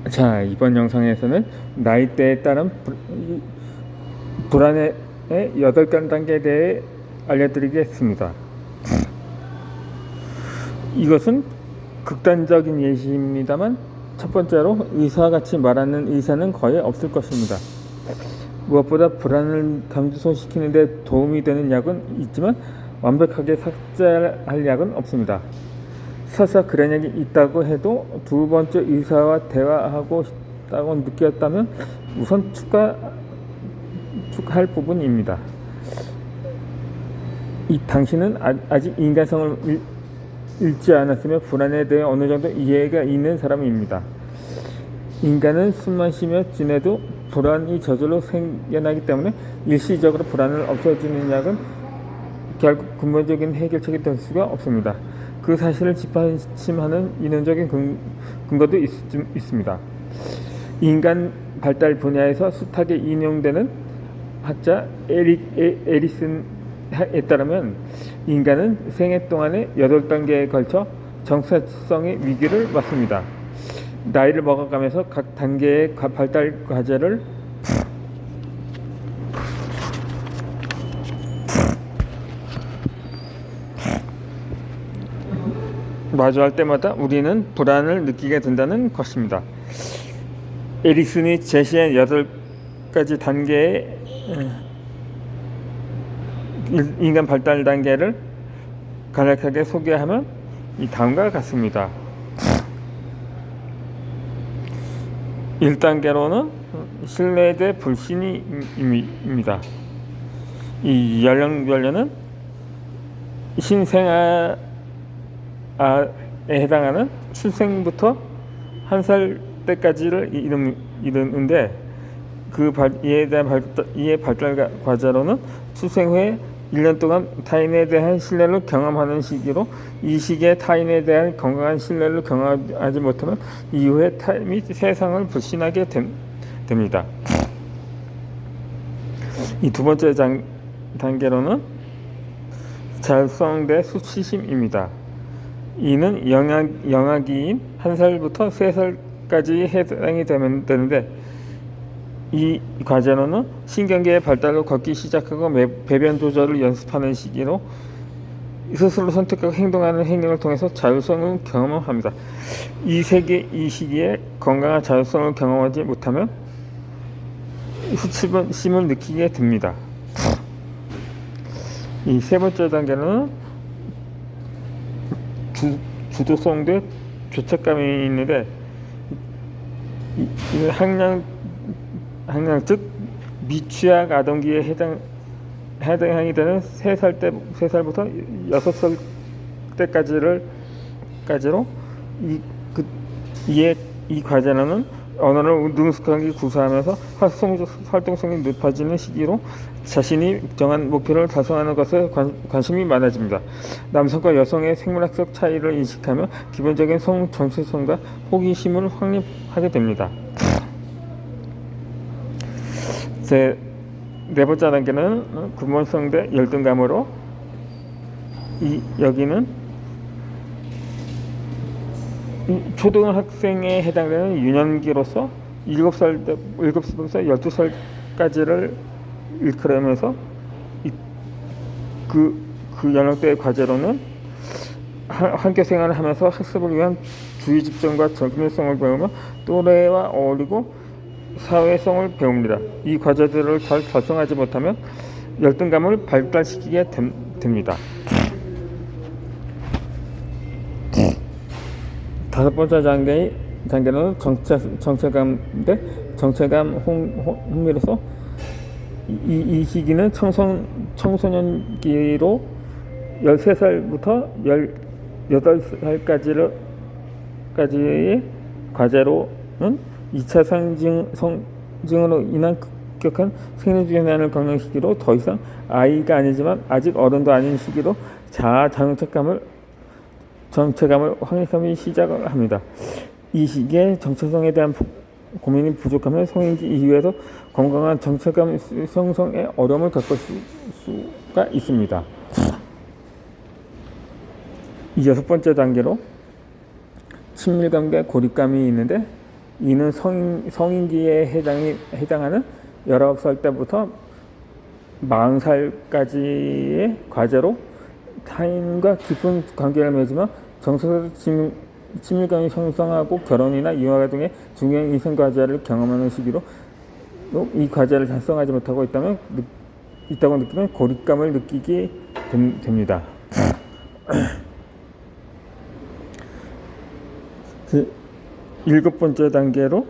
자, 이번 영상에서는 나이대에 따른 불안의 8단계에 대해 알려드리겠습니다. 이것은 극단적인 예시입니다만 첫 번째로 의사와 같이 말하는 의사는 거의 없을 것입니다. 무엇보다 불안을 감소시키는 데 도움이 되는 약은 있지만 완벽하게 삭제할 약은 없습니다. 설사 그런 약이 있다고 해도 두 번째 의사와 대화하고 싶다고 느꼈다면 우선 축하할 부분입니다. 당신은 아직 인간성을 잃지 않았으며 불안에 대해 어느 정도 이해가 있는 사람입니다. 인간은 숨만 쉬며 지내도 불안이 저절로 생겨나기 때문에 일시적으로 불안을 없애주는 약은 결국 근본적인 해결책이 될 수가 없습니다. 그 사실을 뒷받침하는 이론적인 근거도 있습니다. 인간 발달 분야에서 숱하게 인용되는 학자 에리슨에 따르면 인간은 생애 동안에 8단계에 걸쳐 정체성의 위기를 맞습니다. 나이를 먹어가면서 각 단계의 발달 과제를 마주할 때마다 우리는 불안을 느끼게 된다는 것입니다. 에리슨이 제시한 8가지 단계의 인간 발달 단계를 간략하게 소개하면 이 다음과 같습니다. 1단계로는 신뢰에 대해 불신입니다. 이 연령별로는 신생아에 해당하는 출생부터 1살 때까지를 이르는데 이에 발달 과제로는 출생 후에 1년 동안 타인에 대한 신뢰를 경험하는 시기로, 이 시기에 타인에 대한 건강한 신뢰를 경험하지 못하면 이후에 타 및 세상을 불신하게 됩니다. 이 두 번째 단계로는 자율성 대 수치심입니다. 이는 영아기인 1살부터 3살까지 해당이 되는데, 이 과제로는 신경계의 발달로 걷기 시작하고 배변 조절을 연습하는 시기로 스스로 선택하고 행동하는 행동을 통해서 자율성을 경험합니다. 이 시기에 건강한 자율성을 경험하지 못하면 수치심을 느끼게 됩니다. 이 세 번째 단계는 주도성 대 죄책감이 있는데, 이 학량 즉 미취학 아동기에 해당이 되는 3살부터 6살 때까지로 이 과제는 언어를 능숙하게 구사하면서 활동성이 높아지는 시기로 자신이 정한 목표를 달성하는 것에 관심이 많아집니다. 남성과 여성의 생물학적 차이를 인식하며 기본적인 성 정체성과 호기심을 확립하게 됩니다. 네 번째 단계는 근본성 대 열등감으로, 여기는 초등학생에 해당되는 유년기로서 7살부터 12살까지를 일컬으면서 그 연령대의 과제로는 학교 생활을 하면서 학습을 위한 주의 집중과 정밀성을 배우며 또래와 어울리고 사회성을 배웁니다. 이 과제들을 잘 달성하지 못하면 열등감을 발달시키게 됩니다. 다섯 번째 단계는 정체감 대 정체감 흥미로서, 이 시기는 청소년기로 13살부터 18살까지의 과제로는 2차 성징으로 인한 급격한 생리주기난을 겪는 시기로, 더 이상 아이가 아니지만 아직 어른도 아닌 시기로 자아 정체감을 확립하기 시작합니다. 이 시기에 정체성에 대한 고민이 부족하면 성인지 이후에도 건강한 정체감 형성에 어려움을 겪을 수가 있습니다. 이 6번째 단계로 친밀감과 고립감이 있는데, 이는 성인기에 해당하는 19살 때부터 40살까지의 과제로 타인과 깊은 관계를 맺으며 정서적 친밀감이 형성하고 결혼이나 이화 등의 중요한 인생 과제를 경험하는 시기로 이 과제를 달성하지 못하고 있다고 느끼면 고립감을 느끼게 됩니다. 그 7번째 단계로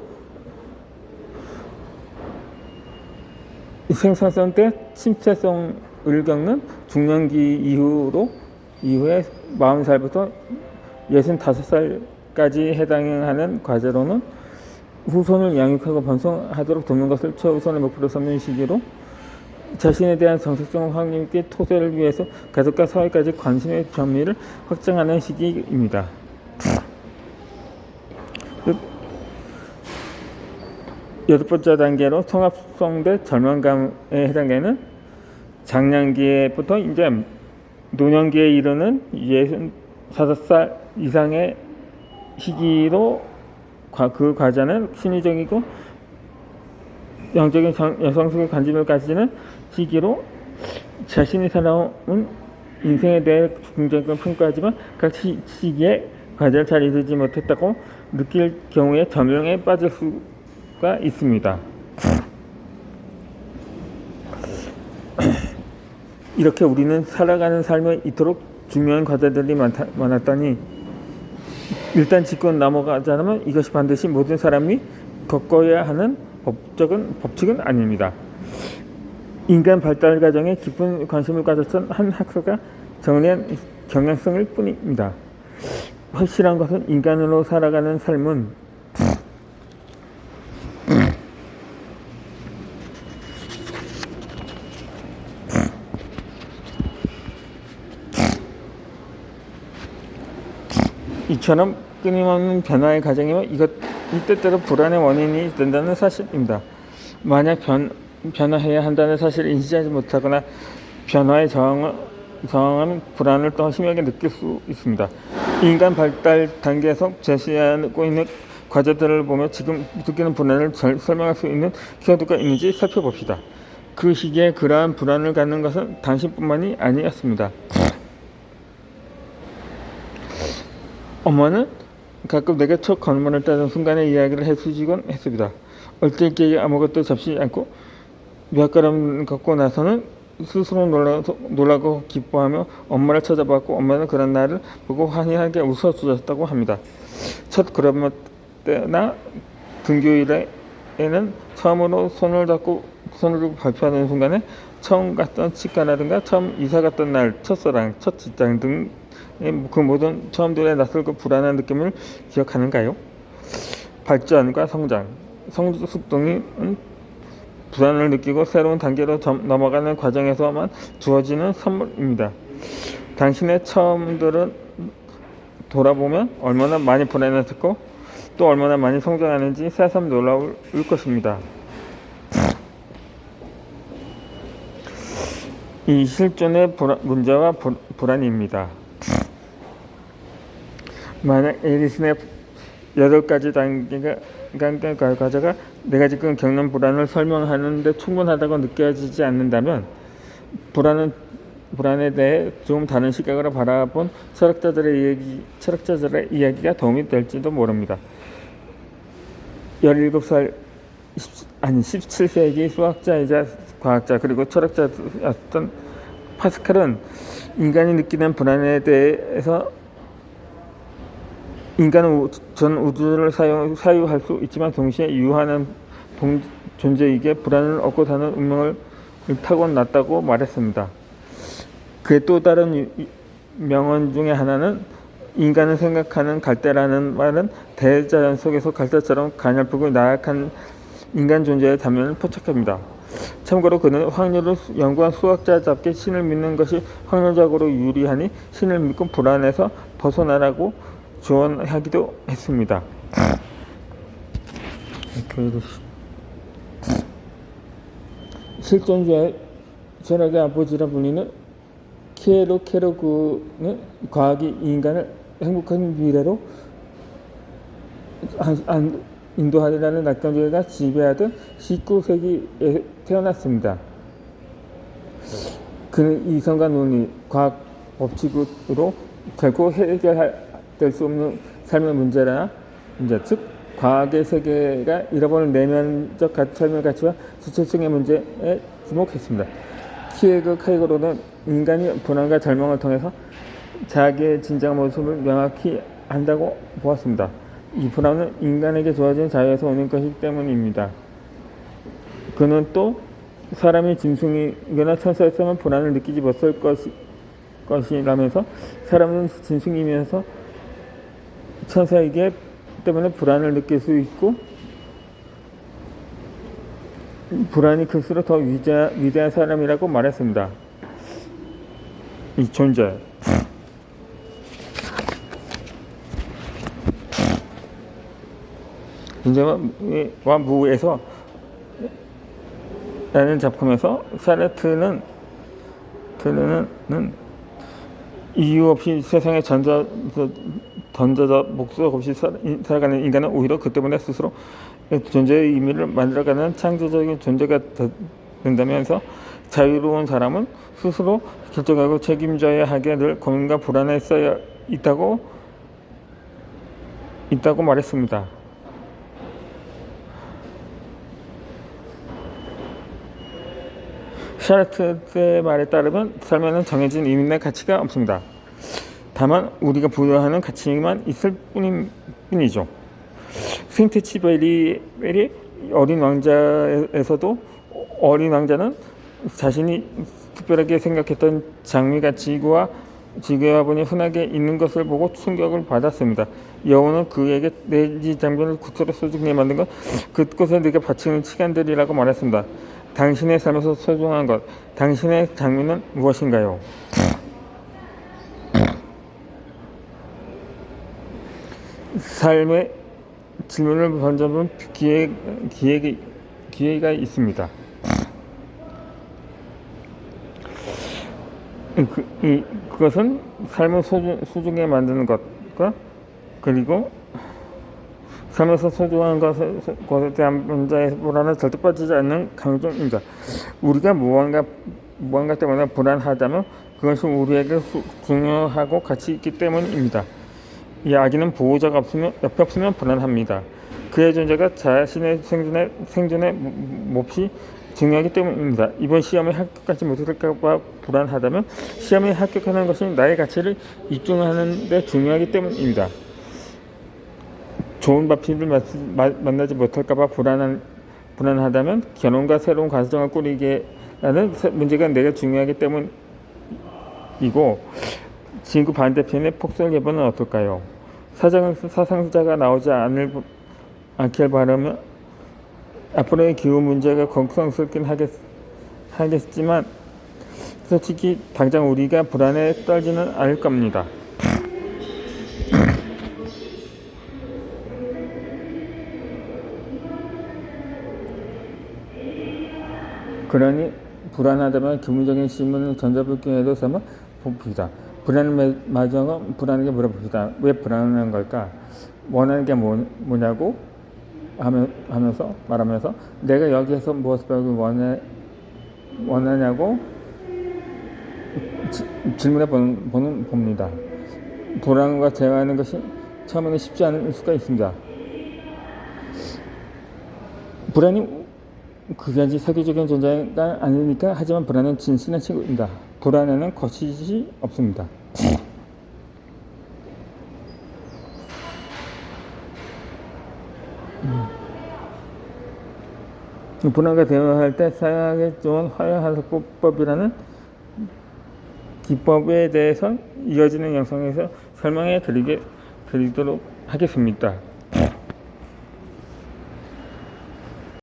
생산성 때 침체성을 겪는 중년기 이후에 40살부터 65살까지 해당하는 과제로는 후손을 양육하고 번성하도록 돕는 것을 최우선의 목표로 삼는 시기로 자신에 대한 정서적 확립 있게 토대를 위해서 가족과 사회까지 관심의 범위를 확장하는 시기입니다. 여덟 번째 단계로 성합성대 절망감에 해당되는 장년기부터 이제 노년기에 이르는 65살 이상의 시기로 그 과제는 심리적이고 영적인 여성성의 관심을 가지는 시기로 자신이 살아온 인생에 대해 긍정적으로 평가하지만 각 시기에 과제를 잘 이루지 못했다고 느낄 경우에 절망에 빠질 수가 있습니다. 이렇게 우리는 살아가는 삶에 이토록 중요한 과제들이 많았다니 일단 짚고 넘어가자면 이것이 반드시 모든 사람이 겪어야 하는 법칙은 아닙니다. 인간 발달 과정에 깊은 관심을 가졌던 한 학자가 정리한 경향성일 뿐입니다. 확실한 것은 인간으로 살아가는 삶은 이처럼 끊임없는 변화의 과정이며 이이 때때로 불안의 원인이 된다는 사실입니다. 만약 변화해야 한다는 사실을 인지하지 못하거나 변화에 저항하면 불안을 더 심하게 느낄 수 있습니다. 인간 발달 단계에서 제시하고 있는 과제들을 보며 지금 느끼는 불안을 설명할 수 있는 키워드가 있는지 살펴봅시다. 그 시기에 그러한 불안을 갖는 것은 당신뿐만이 아니었습니다. 엄마는 가끔 내게 첫 건물을 따는 순간의 이야기를 해주곤 했습니다. 얼떨결에 아무것도 잡지 않고 몇 걸음 걷고 나서는 스스로 놀라고 기뻐하며 엄마를 찾아봤고 엄마는 그런 나를 보고 환희하게 웃어주셨다고 합니다. 첫 걸음 때나 등교일에는 처음으로 손을 들고 발표하는 순간에 처음 갔던 치과라든가 처음 이사 갔던 날, 첫사랑, 첫 직장 등 그 모든 처음들의 낯설고 불안한 느낌을 기억하는가요? 발전과 성장, 성숙등은 불안을 느끼고 새로운 단계로 넘어가는 과정에서만 주어지는 선물입니다. 당신의 처음들은 돌아보면 얼마나 많이 불안했고 또 얼마나 많이 성장하는지 새삼 놀라울 것입니다. 이 실존의 문제와 불안입니다. 만약 에리슨의 8가지 단계가 과제가 내가 지금 겪는 불안을 설명하는 데 충분하다고 느껴지지 않는다면 불안에 대해 조금 다른 시각으로 바라본 철학자들의 이야기가 도움이 될지도 모릅니다. 17세기 수학자이자 과학자 그리고 철학자였던 파스칼은 인간이 느끼는 불안에 대해서 인간은 전 우주를 사유할 수 있지만 동시에 유한한 존재이기에 불안을 얻고 사는 운명을 타고났다고 말했습니다. 그의 또 다른 명언 중에 하나는 인간은 생각하는 갈대라는 말은 대자연 속에서 갈대처럼 가냘프고 나약한 인간 존재의 단면을 포착합니다. 참고로 그는 확률을 연구한 수학자답게 신을 믿는 것이 확률적으로 유리하니 신을 믿고 불안에서 벗어나라고 조언하기도 했습니다. 실존주의 철학의 아버지라 불리는 케로그는 과학이 인간을 행복한 미래로 인도하리라는 낙관주의가 지배하던 19세기에 태어났습니다. 그는 이성과 논리, 과학 법칙으로 결코 해결될 수 없는 삶의 문제, 즉 과학의 세계가 잃어버린 내면적 삶의 가치와 주체성의 문제에 주목했습니다. 키에르케고르는 인간이 불안과 절망을 통해서 자기의 진정 모습을 명확히 안다고 보았습니다. 이 불안은 인간에게 주어진 자유에서 오는 것이기 때문입니다. 그는 또 사람이 짐승이거나 천사였으면 불안을 느끼지 못할 것이라면서 사람은 짐승이면서 천사이기 때문에 불안을 느낄 수 있고 불안이 클수록 더 위대한 사람이라고 말했습니다. 이 존재 존재와 무에서 라는 작품에서 사르트르는 이유 없이 세상에 던져져 목적 없이 살아가는 인간은 오히려 그 때문에 스스로 존재의 의미를 만들어가는 창조적인 존재가 된다면서 자유로운 사람은 스스로 결정하고 책임져야 하게 늘 고민과 불안에 쌓여 있다고 말했습니다. 샤르트르의 말에 따르면 삶에는 정해진 의미나 가치가 없습니다. 다만 우리가 부여하는 가치만 있을 뿐이죠. 생트치베리 어린 왕자에서도 어린 왕자는 자신이 특별하게 생각했던 장미가 지구와 보니 흔하게 있는 것을 보고 충격을 받았습니다. 여호와는 그에게 내지 장면을 구체로 소중히 만든 것, 그것을 네게 바치는 시간들이라고 말했습니다. 당신의 삶에서 소중한 것, 당신의 장미는 무엇인가요? 삶의 질문을 던져본 기회가 있습니다. 그것은 삶을 소중하게 만드는 것과 그리고 삶에서 소중한 것에 대한 문제의 불안에 절대 빠지지 않는 강조입니다. 우리가 무언가 때문에 불안하다면 그것이 우리에게 중요하고 가치 있기 때문입니다. 이 아기는 보호자가 옆에 없으면 불안합니다. 그의 존재가 자신의 생존에 몹시 중요하기 때문입니다. 이번 시험에 합격하지 못할까 불안하다면 시험에 합격하는 것이 나의 가치를 입증하는 데 중요하기 때문입니다. 좋은 바피를 만나지 못할까봐 불안하다면 결혼과 새로운 가정을 꾸리게라는 문제가 내가 중요하기 때문이고 지구 반대편의 폭설 예보는 어떨까요? 사상자가 나오지 않길 바라며 앞으로의 기후 문제가 걱정스럽긴 하겠지만 솔직히 당장 우리가 불안에 떨지는 않을 겁니다. 그러니 불안하다면 기본적인 질문을 전자볼 기회로 삼아 봅시다. 불안한 마정은 불안하게 물어봅시다. 왜 불안한 걸까? 원하는 게 뭐냐고 말하면서 내가 여기에서 무엇을 배우기 원하냐고 질문해 봅니다. 불안과 대화하는 것이 처음에는 쉽지 않을 수가 있습니다. 불안이 그간지 세계적인 존재가 아니니까 하지만 불안은 진실한 친구입니다. 불안에는 거짓이 없습니다. 불안과 대화할 때 사용하기 좋은 화해하소법이라는 기법에 대해서 이어지는 영상에서 설명해 드리도록 하겠습니다.